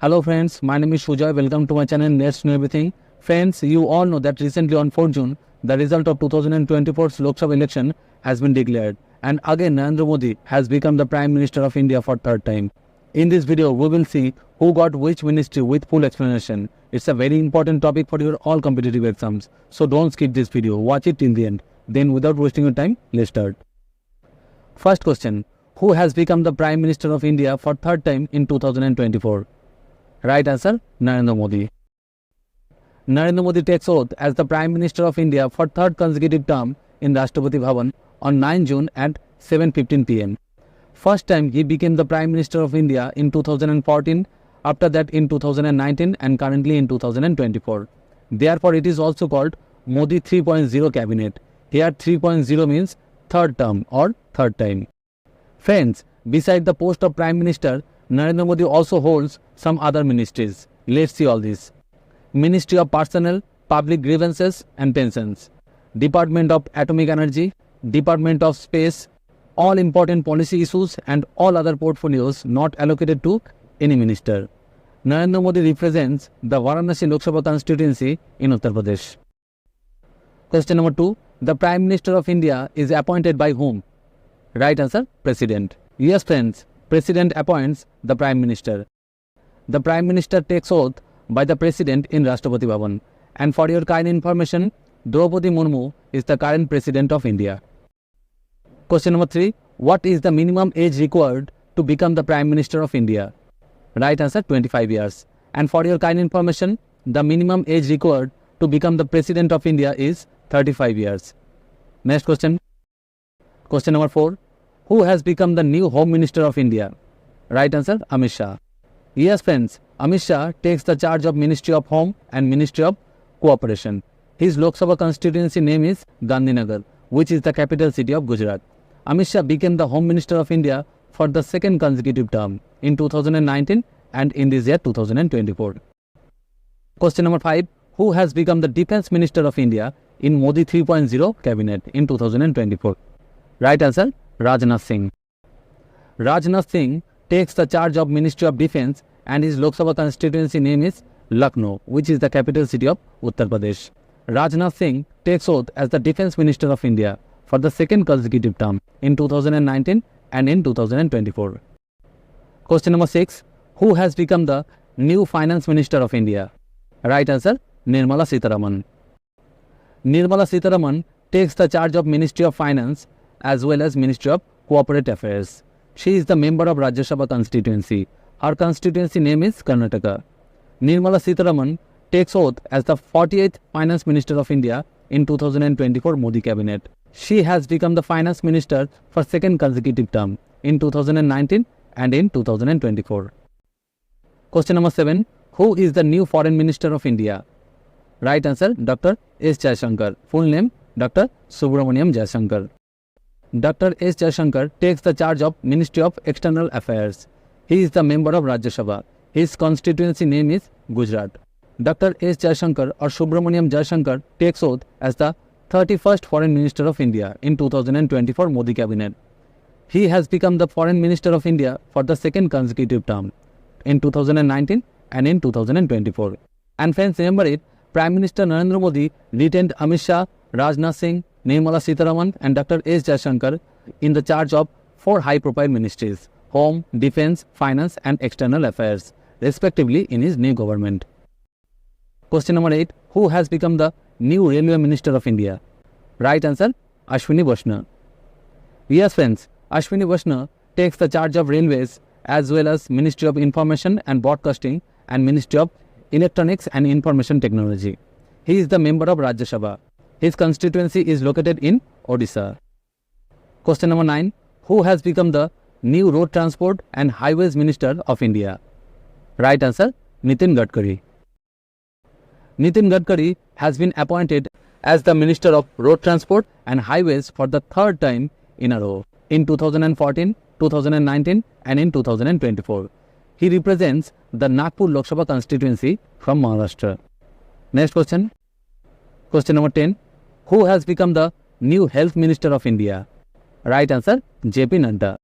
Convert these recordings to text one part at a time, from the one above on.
Hello friends, my name is Shujoy. Welcome to my channel Let's Know Everything. Friends, you all know that recently on 4 June, the result of 2024's Lok Sabha election has been declared. And again, Narendra Modi has become the Prime Minister of India for third time. In this video, we will see who got which ministry with full explanation. It's a very important topic for your all competitive exams. So don't skip this video. Watch it till the end. Then without wasting your time, let's start. First question. Who has become the Prime Minister of India for third time in 2024? Right answer, Narendra Modi. Narendra Modi takes oath as the Prime Minister of India for third consecutive term in Rashtrapati Bhavan on 9 June at 7:15 pm. First time he became the Prime Minister of India in 2014, after that in 2019 and currently in 2024. Therefore, it is also called Modi 3.0 cabinet. Here 3.0 means third term or third time. Friends, beside the post of Prime Minister, Narendra Modi also holds some other ministries. Let's see all this. Ministry of Personnel, Public Grievances and Pensions, Department of Atomic Energy, Department of Space, all important policy issues and all other portfolios not allocated to any minister. Narendra Modi represents the Varanasi Lok Sabha constituency in Uttar Pradesh. Question number 2. The Prime Minister of India is appointed by whom? Right answer, President. Yes friends, President appoints the Prime Minister. The Prime Minister takes oath by the President in Rashtrapati Bhavan. And for your kind information, Draupadi Murmu is the current President of India. Question number 3. What is the minimum age required to become the Prime Minister of India? Right answer, 25 years. And for your kind information, the minimum age required to become the President of India is 35 years. Next question. Question number 4. Who has become the new Home Minister of India? Right answer, Amit Shah. Yes friends, Amit Shah takes the charge of Ministry of Home and Ministry of Cooperation. His Lok Sabha constituency name is Gandhinagar, which is the capital city of Gujarat. Amit Shah became the Home Minister of India for the second consecutive term in 2019 and in this year 2024. Question number 5. Who has become the Defence Minister of India in Modi 3.0 cabinet in 2024? Right answer, Rajnath Singh. Rajnath Singh takes the charge of Ministry of Defence and his Lok Sabha constituency name is Lucknow, which is the capital city of Uttar Pradesh. Rajnath Singh takes oath as the Defence Minister of India for the second consecutive term in 2019 and in 2024. Question number 6. Who has become the new Finance Minister of India? Right answer, Nirmala Sitharaman. Nirmala Sitharaman takes the charge of Ministry of Finance as well as Ministry of Corporate Affairs. She is the member of Rajya Sabha constituency. Her constituency name is Karnataka. Nirmala Sitharaman takes oath as the 48th Finance Minister of India in 2024 Modi cabinet. She has become the Finance Minister for second consecutive term in 2019 and in 2024. Question number 7. Who is the new Foreign Minister of India? Right answer, Dr. S. Jaishankar. Full name, Dr. Subramaniam Jaishankar. Dr. S. Jaishankar takes the charge of Ministry of External Affairs. He is the member of Rajya Sabha. His constituency name is Gujarat. Dr. S. Jaishankar or Subramaniam Jaishankar takes oath as the 31st Foreign Minister of India in 2024 Modi cabinet. He has become the Foreign Minister of India for the second consecutive term in 2019 and in 2024. And friends, remember it, Prime Minister Narendra Modi retained Amit Shah, Rajnath Singh, Nirmala Sitharaman and Dr. S. Jaishankar in the charge of 4 high-profile ministries, Home, Defence, Finance and External Affairs, respectively in his new government. Question number 8. Who has become the new Railway Minister of India? Right answer, Ashwini Vaishnaw. Yes friends, Ashwini Vaishnaw takes the charge of Railways as well as Ministry of Information and Broadcasting and Ministry of Electronics and Information Technology. He is the member of Rajya Sabha. His constituency is located in Odisha. Question number 9. Who has become the new Road Transport and Highways Minister of India? Right answer, Nitin Gadkari. Nitin Gadkari has been appointed as the Minister of Road Transport and Highways for the third time in a row in 2014, 2019 and in 2024. He represents the Nagpur Lok Sabha constituency from Maharashtra. Next question. Question number 10. Who has become the new Health Minister of India? Right answer, JP Nadda.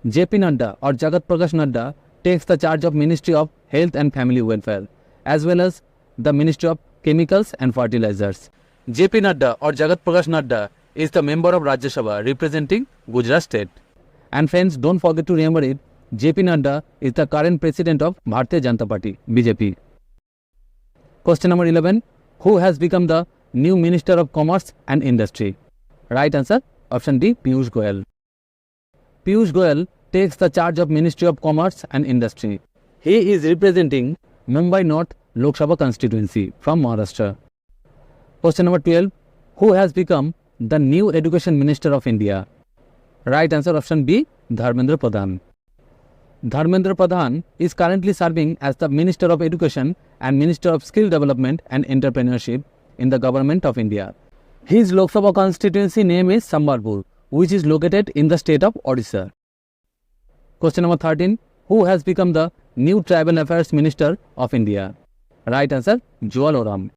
JP Nadda or Jagat Prakash Nadda takes the charge of Ministry of Health and Family Welfare as well as the Ministry of Chemicals and Fertilizers. JP Nadda or Jagat Prakash Nadda is the member of Rajya Sabha representing Gujarat state. And friends, don't forget to remember it, JP Nadda is the current president of Bharatiya Janata Party, BJP. Question number 11. Who has become the new Minister of Commerce and Industry? Right answer, option D, Piyush Goyal. Piyush Goyal takes the charge of Ministry of Commerce and Industry. He is representing Mumbai North Lok Sabha constituency from Maharashtra. Question number 12. Who has become the new Education Minister of India? Right answer, option B, Dharmendra Pradhan. Dharmendra Pradhan is currently serving as the Minister of Education and Minister of Skill Development and Entrepreneurship in the Government of India. His Lok Sabha constituency name is Sambalpur, which is located in the state of Odisha. Question number 13. Who has become the new Tribal Affairs Minister of India? Right answer, Joel Oram.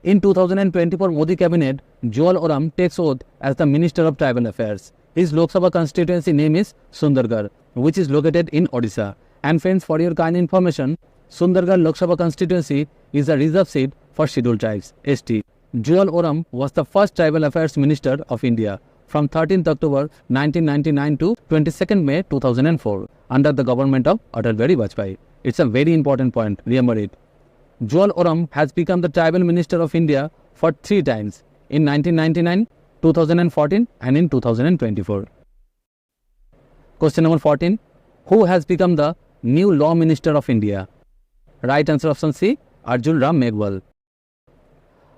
In 2024 Modi cabinet, Joel Oram takes oath as the Minister of Tribal Affairs. His Lok Sabha constituency name is Sundargarh, which is located in Odisha. And friends, for your kind information, Sundargarh Lok Sabha constituency is a reserve seat for scheduled tribes, ST. Joel Oram was the first Tribal Affairs Minister of India from 13th October 1999 to 22nd May 2004 under the government of Atal Bihari Vajpayee. It's a very important point, remember it. Joel Oram has become the Tribal Minister of India for 3 times, in 1999, 2014 and in 2024. Question number 14. Who has become the new Law Minister of India? Right answer, option C, Arjun Ram Meghwal.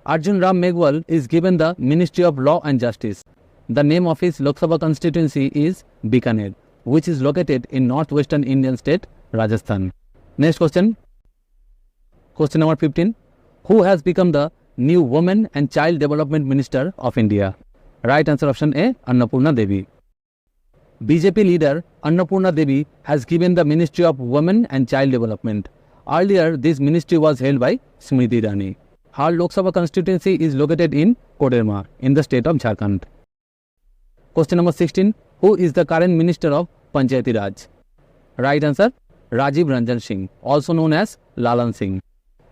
Arjun Ram Meghwal is given the Ministry of Law and Justice. The name of his Lok Sabha constituency is Bikaner, which is located in northwestern Indian state, Rajasthan. Next question. Question number 15. Who has become the new Women and Child Development Minister of India? Right answer, option A, Annapurna Devi. BJP leader Annapurna Devi has given the Ministry of Women and Child Development. Earlier, this ministry was held by Smriti Irani. Her Lok Sabha constituency is located in Koderma in the state of Jharkhand. Question number 16. Who is the current Minister of Panchayati Raj? Right answer, Rajiv Ranjan Singh, also known as Lalan Singh.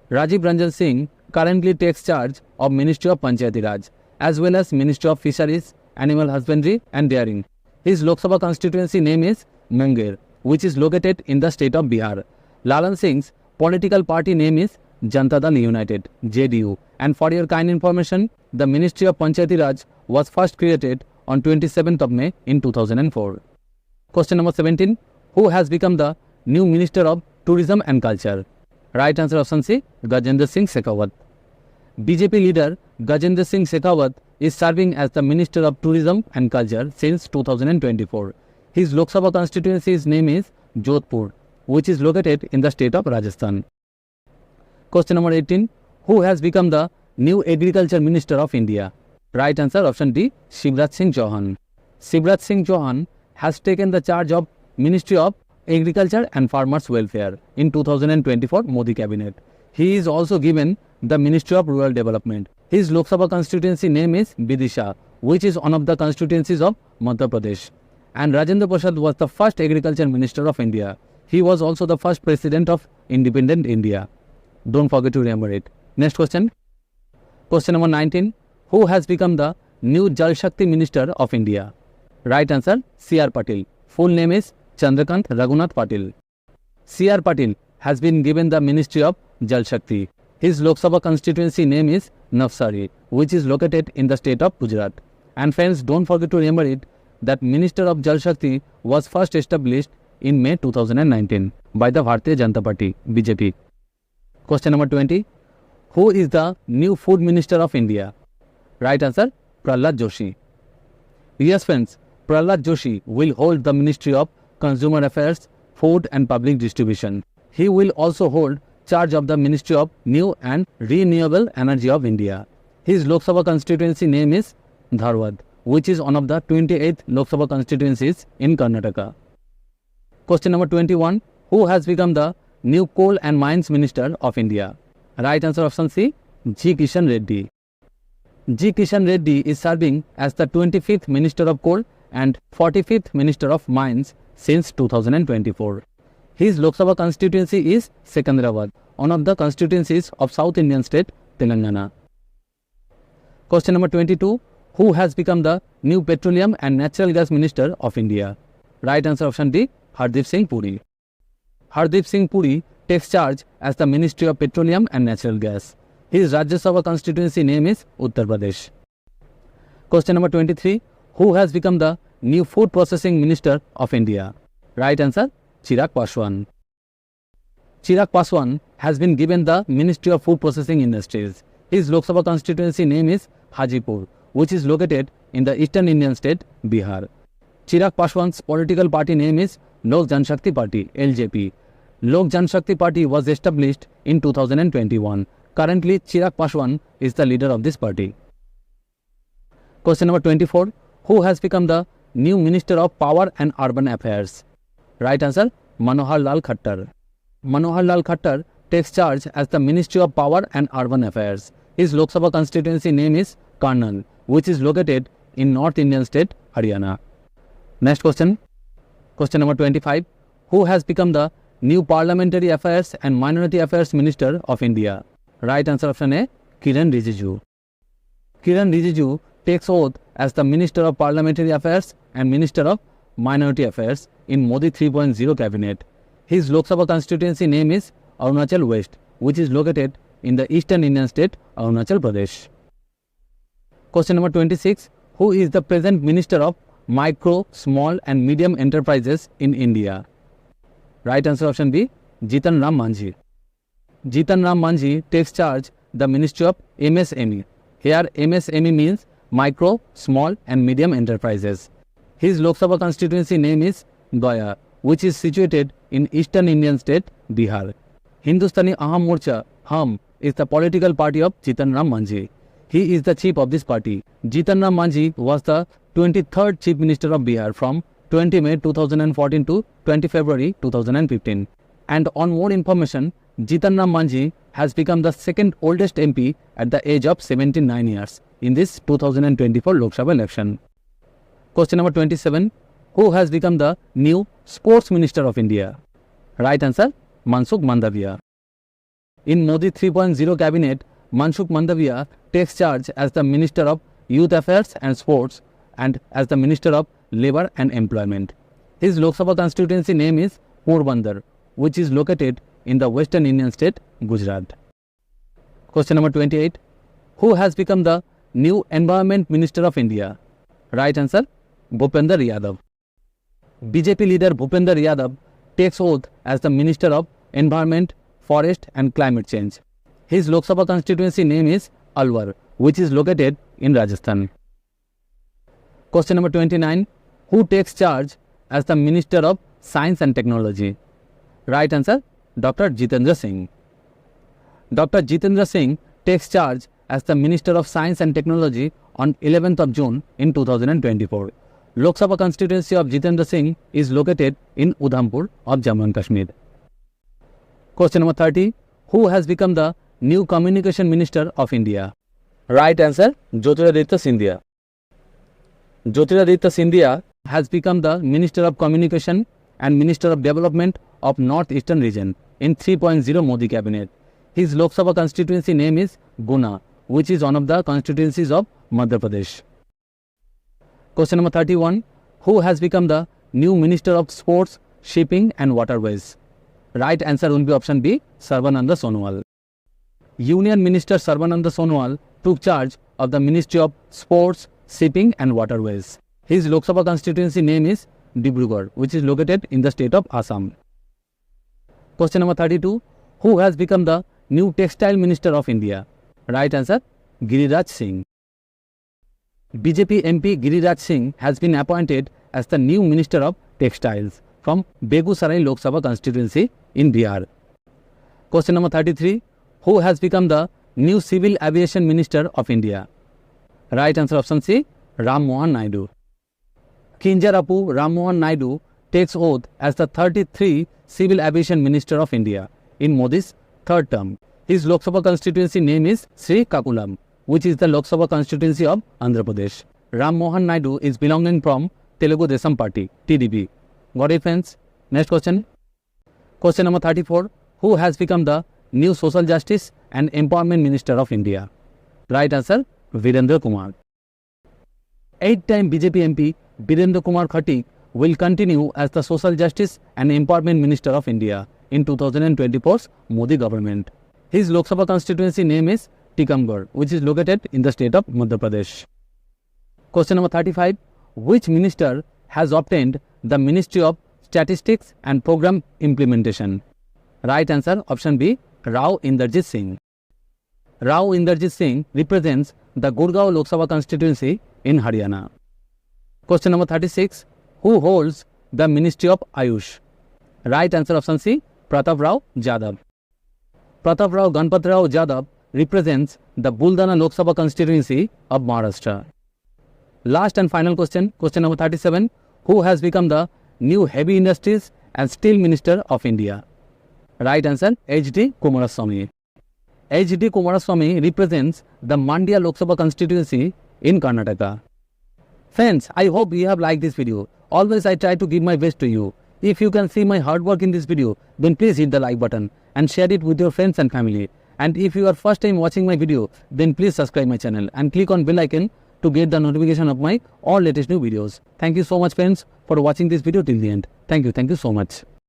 Rajiv Ranjan Singh currently takes charge of Ministry of Panchayati Raj as well as Ministry of Fisheries, Animal Husbandry and Dairying. His Lok Sabha constituency name is Munger, which is located in the state of Bihar. Lalan Singh's political party name is Janata Dal United, JDU. And for your kind information, the Ministry of Panchayati Raj was first created on 27th of May in 2004. Question number 17. Who has become the new Minister of Tourism and Culture? Right answer, option C, Gajendra Singh Shekhawat. BJP leader Gajendra Singh Shekhawat is serving as the Minister of Tourism and Culture since 2024. His Lok Sabha constituency's name is Jodhpur, which is located in the state of Rajasthan. Question number 18. Who has become the new Agriculture Minister of India? Right answer, option D, Shivraj Singh Chauhan. Shivraj Singh Chauhan has taken the charge of Ministry of Agriculture and Farmers Welfare in 2024 Modi cabinet. He is also given the Ministry of Rural Development. His Lok Sabha constituency name is Vidisha, which is one of the constituencies of Madhya Pradesh. And Rajendra Prasad was the first Agriculture Minister of India. He was also the first President of Independent India. Don't forget to remember it. Next question. Question number 19. Who has become the new Jal Shakti Minister of India? Right answer, C.R. Patil. Full name is Chandrakant Raghunath Patil. C.R. Patil has been given the Ministry of Jal Shakti. His Lok Sabha constituency name is Navsari, which is located in the state of Gujarat. And friends, don't forget to remember it that Minister of Jal Shakti was first established in May 2019 by the Bharatiya Janata Party, BJP. Question number 20. Who is the new Food Minister of India? Right answer, Prahlad Joshi. Yes friends, Prahlad Joshi will hold the Ministry of Consumer Affairs, Food and Public Distribution. He will also hold charge of the Ministry of New and Renewable Energy of India. His Lok Sabha constituency name is Dharwad, which is one of the 28th Lok Sabha constituencies in Karnataka. Question number 21. Who has become the new Coal and Mines Minister of India? Right answer, option C, G. Kishan Reddy. G. Kishan Reddy is serving as the 25th Minister of Coal and 45th Minister of Mines since 2024. His Lok Sabha constituency is Secunderabad, one of the constituencies of South Indian state Telangana. Question number 22. Who has become the new Petroleum and Natural Gas Minister of India? Right answer option D, Hardeep Singh Puri. Hardeep Singh Puri takes charge as the Ministry of Petroleum and Natural Gas. His Rajya Sabha constituency name is Uttar Pradesh. Question number 23. Who has become the new Food Processing Minister of India? Right answer, Chirag Paswan. Chirag Paswan has been given the Ministry of Food Processing Industries. His Lok Sabha constituency name is Hajipur, which is located in the eastern Indian state, Bihar. Chirag Paswan's political party name is Lok Janshakti Party, LJP. Lok Janshakti Party was established in 2021. Currently, Chirag Paswan is the leader of this party. Question number 24. Who has become the new Minister of Power and Urban Affairs? Right answer, Manohar Lal Khattar. Manohar Lal Khattar takes charge as the Ministry of Power and Urban Affairs. His Lok Sabha constituency name is Karnal, which is located in North Indian state, Haryana. Next question. Question number 25. Who has become the new Parliamentary Affairs and Minority Affairs Minister of India? Right answer option A, Kiran Rijiju. Kiran Rijiju takes oath as the Minister of Parliamentary Affairs and Minister of Minority Affairs in Modi 3.0 cabinet. His Lok Sabha constituency name is Arunachal West, which is located in the eastern Indian state, Arunachal Pradesh. Question number 26. Who is the present Minister of Micro, Small and Medium Enterprises in India? Right answer option B, Jitan Ram Manjhi. Jitan Ram Manjhi takes charge the Ministry of MSME. Here MSME means Micro, Small and Medium Enterprises. His Lok Sabha constituency name is Gaya, which is situated in eastern Indian state, Bihar. Hindustani Aham Morcha, HAM, is the political party of Jitan Ram Manjhi. He is the chief of this party. Jitan Ram Manjhi was the 23rd Chief Minister of Bihar from 20 May 2014 to 20 February 2015. And on more information, Jitan Ram Manjhi has become the second oldest MP at the age of 79 years in this 2024 Lok Sabha election. Question number 27. Who has become the new Sports Minister of India? Right answer, Mansukh Mandavia. In Modi 3.0 cabinet, Mansukh Mandavia takes charge as the Minister of Youth Affairs and Sports and as the Minister of Labour and Employment. His Lok Sabha constituency name is Porbandar, which is located in the western Indian state, Gujarat. Question number 28. Who has become the new Environment Minister of India? Right answer, Bhupender Yadav. BJP leader Bhupender Yadav takes oath as the Minister of Environment, Forest and Climate Change. His Lok Sabha constituency name is Alwar, which is located in Rajasthan. Question number 29. Who takes charge as the Minister of Science and Technology? Right answer, Dr. Jitendra Singh. Dr. Jitendra Singh takes charge as the Minister of Science and Technology on 11th of June in 2024. Lok Sabha constituency of Jitendra Singh is located in Udhampur of Jammu and Kashmir. Question number 30. Who has become the new Communication Minister of India? Right answer, Jyotiraditya Scindia. Jyotiraditya Scindia has become the Minister of Communication and Minister of Development of North Eastern Region in 3.0 Modi cabinet. His Lok Sabha constituency name is Guna, which is one of the constituencies of Madhya Pradesh. Question number 31. Who has become the new Minister of Sports, Shipping and Waterways? Right answer will be option B, Sarbananda Sonowal. Union Minister Sarbananda Sonowal took charge of the Ministry of Sports, Shipping and Waterways. His Lok Sabha constituency name is Dibrugarh, which is located in the state of Assam. Question number 32. Who has become the new Textile Minister of India? Right answer, Giriraj Singh. BJP MP Giriraj Singh has been appointed as the new Minister of Textiles from Begusarai Lok Sabha constituency in Bihar. Question number 33. Who has become the new Civil Aviation Minister of India? Right answer option C, Ram Mohan Naidu. Kinjarapu Ram Mohan Naidu takes oath as the 33rd Civil Aviation Minister of India in Modi's third term. His Lok Sabha constituency name is Sri Kakulam, which is the Lok Sabha constituency of Andhra Pradesh. Ram Mohan Naidu is belonging from Telugu Desam Party, TDP. Got it, friends? Next question. Question number 34. Who has become the new Social Justice and Empowerment Minister of India? Right answer, Virendra Kumar. 8-time BJP MP Virendra Kumar Khattik will continue as the Social Justice and Empowerment Minister of India in 2024's Modi government. His Lok Sabha constituency name is Tikamgarh, which is located in the state of Madhya Pradesh. Question number 35. Which minister has obtained the Ministry of Statistics and Program Implementation? Right answer, option B, Rao Inderjit Singh. Rao Inderjit Singh represents the Gurgaon Lok Sabha constituency in Haryana. Question number 36. Who holds the Ministry of Ayush? Right answer, option C, Pratap Rao Jadhav. Pratap Rao Ganpat Rao Jadhav represents the Buldana Lok Sabha constituency of Maharashtra. Last and final question, question number 37. Who has become the new Heavy Industries and Steel Minister of India? Right answer, H.D. Kumaraswamy. H.D. Kumaraswamy represents the Mandya Lok Sabha constituency in Karnataka. Friends, I hope you have liked this video. Always I try to give my best to you. If you can see my hard work in this video, then please hit the like button and share it with your friends and family. And if you are first time watching my video, then please subscribe my channel and click on bell icon to get the notification of my all latest new videos. Thank you so much, friends, for watching this video till the end. Thank you so much.